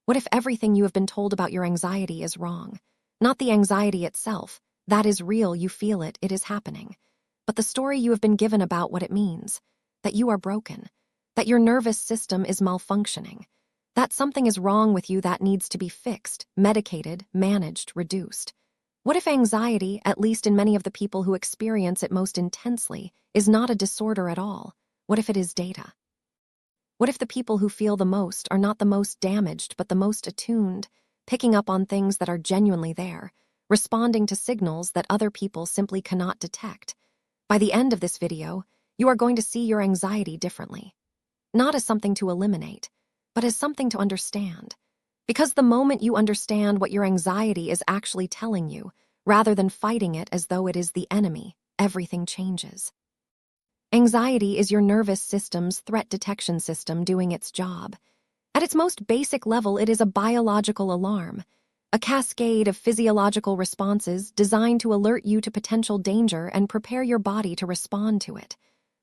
What if everything you have been told about your anxiety is wrong? Not the anxiety itself. That is real, you feel it, it is happening. But the story you have been given about what it means, that you are broken, that your nervous system is malfunctioning, that something is wrong with you that needs to be fixed, medicated, managed, reduced. What if anxiety, at least in many of the people who experience it most intensely, is not a disorder at all? What if it is data? What if the people who feel the most are not the most damaged but the most attuned, picking up on things that are genuinely there, responding to signals that other people simply cannot detect? By the end of this video, you are going to see your anxiety differently. Not as something to eliminate, but as something to understand. Because the moment you understand what your anxiety is actually telling you, rather than fighting it as though it is the enemy, everything changes. Anxiety is your nervous system's threat detection system doing its job. At its most basic level, it is a biological alarm, a cascade of physiological responses designed to alert you to potential danger and prepare your body to respond to it.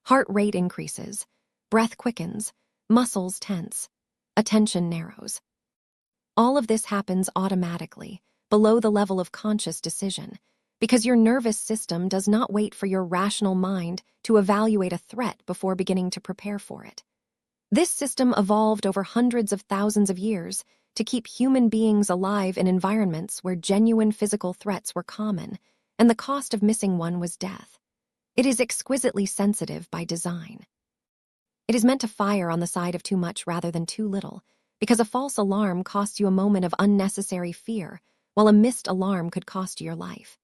Heart rate increases, breath quickens, muscles tense, attention narrows. All of this happens automatically, below the level of conscious decision, because your nervous system does not wait for your rational mind to evaluate a threat before beginning to prepare for it. This system evolved over hundreds of thousands of years to keep human beings alive in environments where genuine physical threats were common, and the cost of missing one was death. It is exquisitely sensitive by design. It is meant to fire on the side of too much rather than too little, because a false alarm costs you a moment of unnecessary fear, while a missed alarm could cost you your life.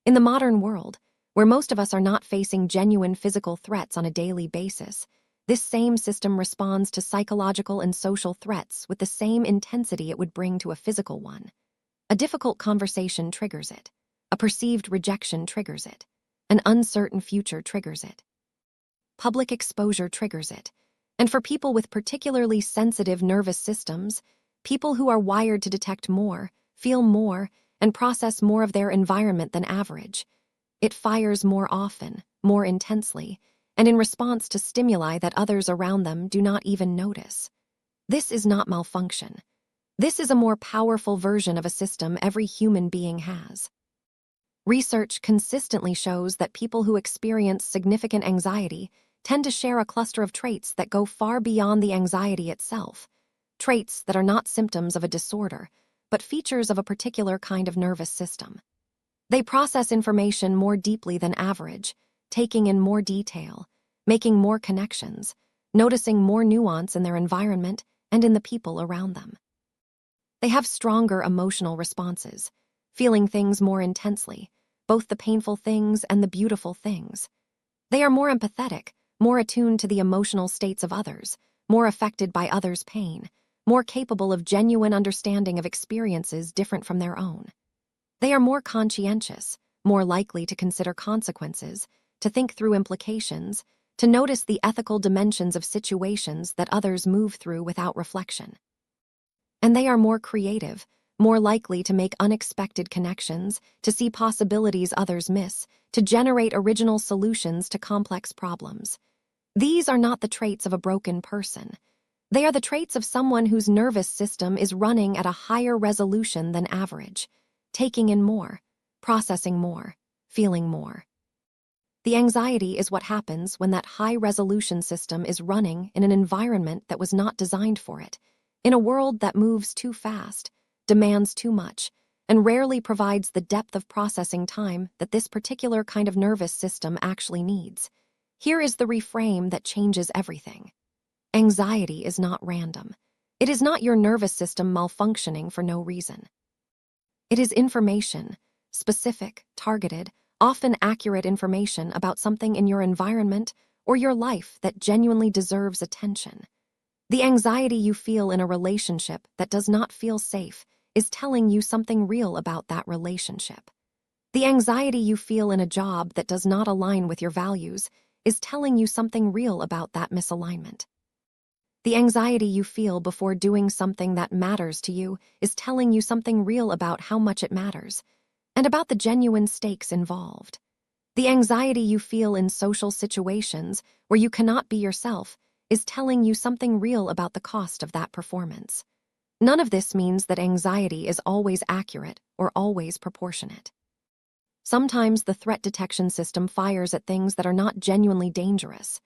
In the modern world, where most of us are not facing genuine physical threats on a daily basis, this same system responds to psychological and social threats with the same intensity it would bring to a physical one. A difficult conversation triggers it. A perceived rejection triggers it. An uncertain future triggers it. Public exposure triggers it. And for people with particularly sensitive nervous systems, people who are wired to detect more, feel more, and process more of their environment than average, it fires more often, more intensely, and in response to stimuli that others around them do not even notice. This is not malfunction. This is a more powerful version of a system every human being has. Research consistently shows that people who experience significant anxiety tend to share a cluster of traits that go far beyond the anxiety itself, traits that are not symptoms of a disorder, but features of a particular kind of nervous system. They process information more deeply than average, taking in more detail, making more connections, noticing more nuance in their environment and in the people around them. They have stronger emotional responses, feeling things more intensely, both the painful things and the beautiful things. They are more empathetic, more attuned to the emotional states of others, more affected by others' pain, more capable of genuine understanding of experiences different from their own. They are more conscientious, more likely to consider consequences, to think through implications, to notice the ethical dimensions of situations that others move through without reflection. And they are more creative, more likely to make unexpected connections, to see possibilities others miss, to generate original solutions to complex problems. These are not the traits of a broken person. They are the traits of someone whose nervous system is running at a higher resolution than average, taking in more, processing more, feeling more. The anxiety is what happens when that high-resolution system is running in an environment that was not designed for it, in a world that moves too fast, demands too much, and rarely provides the depth of processing time that this particular kind of nervous system actually needs. Here is the reframe that changes everything. Anxiety is not random. It is not your nervous system malfunctioning for no reason. It is information, specific, targeted, often accurate information about something in your environment or your life that genuinely deserves attention. The anxiety you feel in a relationship that does not feel safe is telling you something real about that relationship. The anxiety you feel in a job that does not align with your values is telling you something real about that misalignment. The anxiety you feel before doing something that matters to you is telling you something real about how much it matters, and about the genuine stakes involved. The anxiety you feel in social situations where you cannot be yourself is telling you something real about the cost of that performance. None of this means that anxiety is always accurate or always proportionate. Sometimes the threat detection system fires at things that are not genuinely dangerous,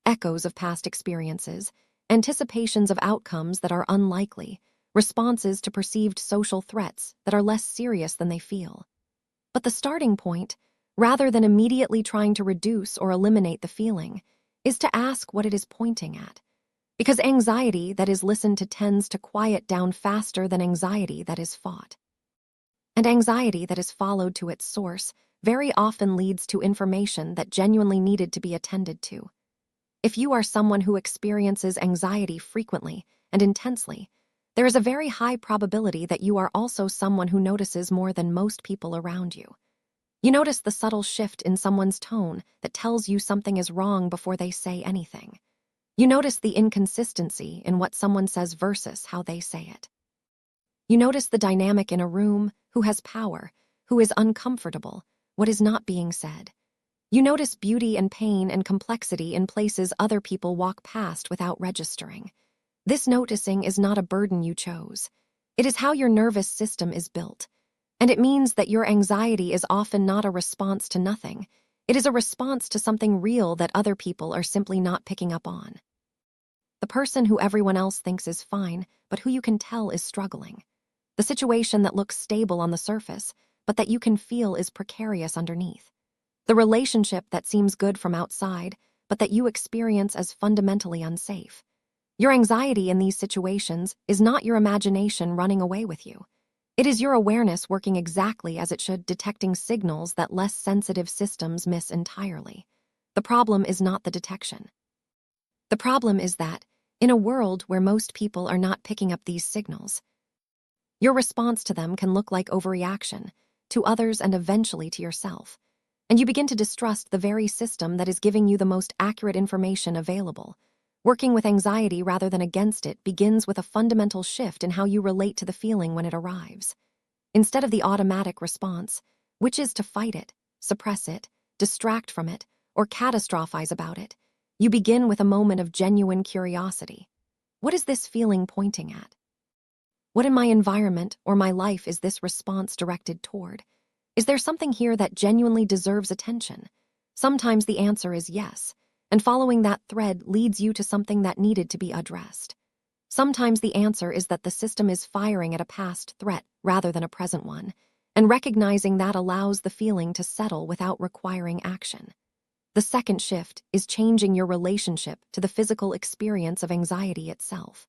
echoes of past experiences, anticipations of outcomes that are unlikely, responses to perceived social threats that are less serious than they feel. But the starting point, rather than immediately trying to reduce or eliminate the feeling, is to ask what it is pointing at. Because anxiety that is listened to tends to quiet down faster than anxiety that is fought. And anxiety that is followed to its source very often leads to information that genuinely needed to be attended to. If you are someone who experiences anxiety frequently and intensely, there is a very high probability that you are also someone who notices more than most people around you. You notice the subtle shift in someone's tone that tells you something is wrong before they say anything. You notice the inconsistency in what someone says versus how they say it. You notice the dynamic in a room, who has power, who is uncomfortable, what is not being said. You notice beauty and pain and complexity in places other people walk past without registering. This noticing is not a burden you chose. It is how your nervous system is built. And it means that your anxiety is often not a response to nothing. It is a response to something real that other people are simply not picking up on. The person who everyone else thinks is fine, but who you can tell is struggling. The situation that looks stable on the surface, but that you can feel is precarious underneath. The relationship that seems good from outside, but that you experience as fundamentally unsafe. Your anxiety in these situations is not your imagination running away with you. It is your awareness working exactly as it should, detecting signals that less sensitive systems miss entirely. The problem is not the detection. The problem is that, in a world where most people are not picking up these signals, your response to them can look like overreaction, to others and eventually to yourself. And you begin to distrust the very system that is giving you the most accurate information available. Working with anxiety rather than against it begins with a fundamental shift in how you relate to the feeling when it arrives. Instead of the automatic response, which is to fight it, suppress it, distract from it, or catastrophize about it, you begin with a moment of genuine curiosity. What is this feeling pointing at? What in my environment or my life is this response directed toward? Is there something here that genuinely deserves attention? Sometimes the answer is yes, and following that thread leads you to something that needed to be addressed. Sometimes the answer is that the system is firing at a past threat rather than a present one, and recognizing that allows the feeling to settle without requiring action. The second shift is changing your relationship to the physical experience of anxiety itself.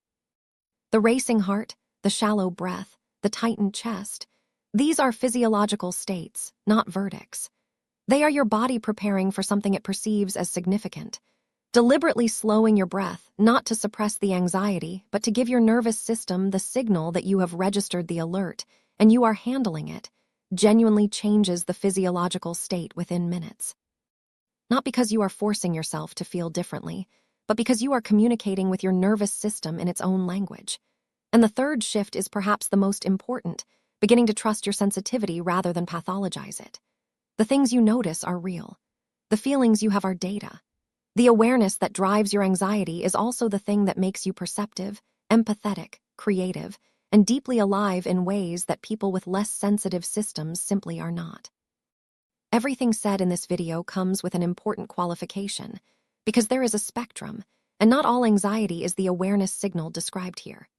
The racing heart, the shallow breath, the tightened chest, these are physiological states, not verdicts. They are your body preparing for something it perceives as significant. Deliberately slowing your breath, not to suppress the anxiety, but to give your nervous system the signal that you have registered the alert and you are handling it, genuinely changes the physiological state within minutes. Not because you are forcing yourself to feel differently, but because you are communicating with your nervous system in its own language. And the third shift is perhaps the most important, beginning to trust your sensitivity rather than pathologize it. The things you notice are real. The feelings you have are data. The awareness that drives your anxiety is also the thing that makes you perceptive, empathetic, creative, and deeply alive in ways that people with less sensitive systems simply are not. Everything said in this video comes with an important qualification, because there is a spectrum, and not all anxiety is the awareness signal described here.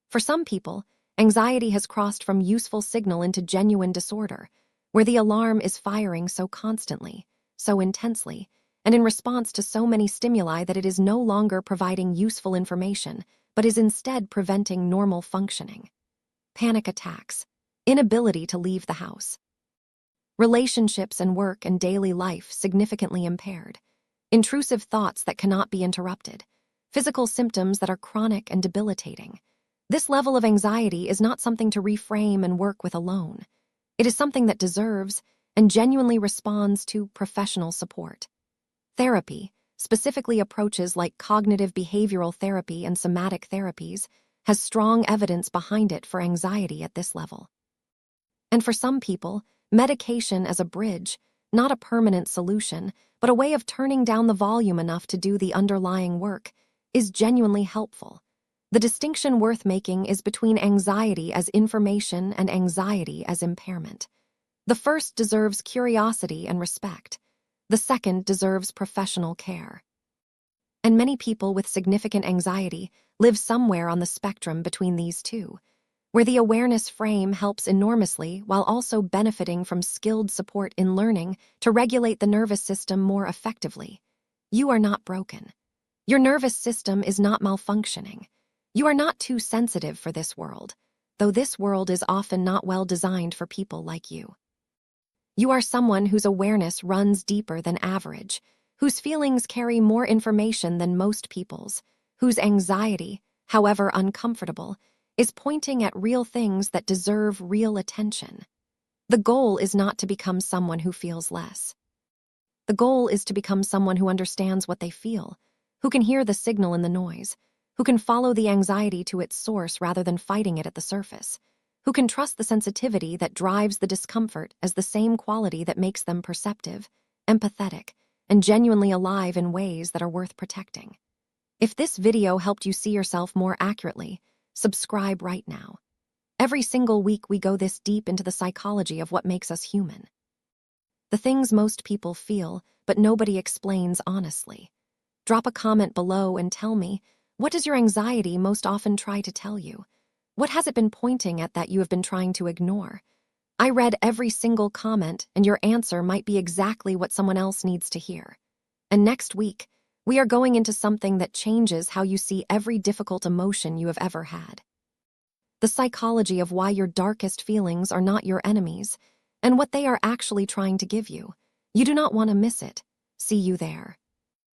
For some people, anxiety has crossed from useful signal into genuine disorder, where the alarm is firing so constantly, so intensely, and in response to so many stimuli that it is no longer providing useful information, but is instead preventing normal functioning. Panic attacks, inability to leave the house. Relationships and work and daily life significantly impaired. Intrusive thoughts that cannot be interrupted. Physical symptoms that are chronic and debilitating. This level of anxiety is not something to reframe and work with alone. It is something that deserves and genuinely responds to professional support. Therapy, specifically approaches like cognitive behavioral therapy and somatic therapies, has strong evidence behind it for anxiety at this level. And for some people, medication as a bridge, not a permanent solution, but a way of turning down the volume enough to do the underlying work, is genuinely helpful. The distinction worth making is between anxiety as information and anxiety as impairment. The first deserves curiosity and respect. The second deserves professional care. And many people with significant anxiety live somewhere on the spectrum between these two, where the awareness frame helps enormously while also benefiting from skilled support in learning to regulate the nervous system more effectively. You are not broken. Your nervous system is not malfunctioning. You are not too sensitive for this world, though this world is often not well designed for people like you. You are someone whose awareness runs deeper than average, whose feelings carry more information than most people's, whose anxiety, however uncomfortable, is pointing at real things that deserve real attention. The goal is not to become someone who feels less. The goal is to become someone who understands what they feel, who can hear the signal in the noise, who can follow the anxiety to its source rather than fighting it at the surface, who can trust the sensitivity that drives the discomfort as the same quality that makes them perceptive, empathetic, and genuinely alive in ways that are worth protecting. If this video helped you see yourself more accurately, subscribe right now. Every single week we go this deep into the psychology of what makes us human. The things most people feel, but nobody explains honestly. Drop a comment below and tell me, what does your anxiety most often try to tell you? What has it been pointing at that you have been trying to ignore? I read every single comment, and your answer might be exactly what someone else needs to hear. And next week, we are going into something that changes how you see every difficult emotion you have ever had. The psychology of why your darkest feelings are not your enemies, and what they are actually trying to give you. You do not want to miss it. See you there.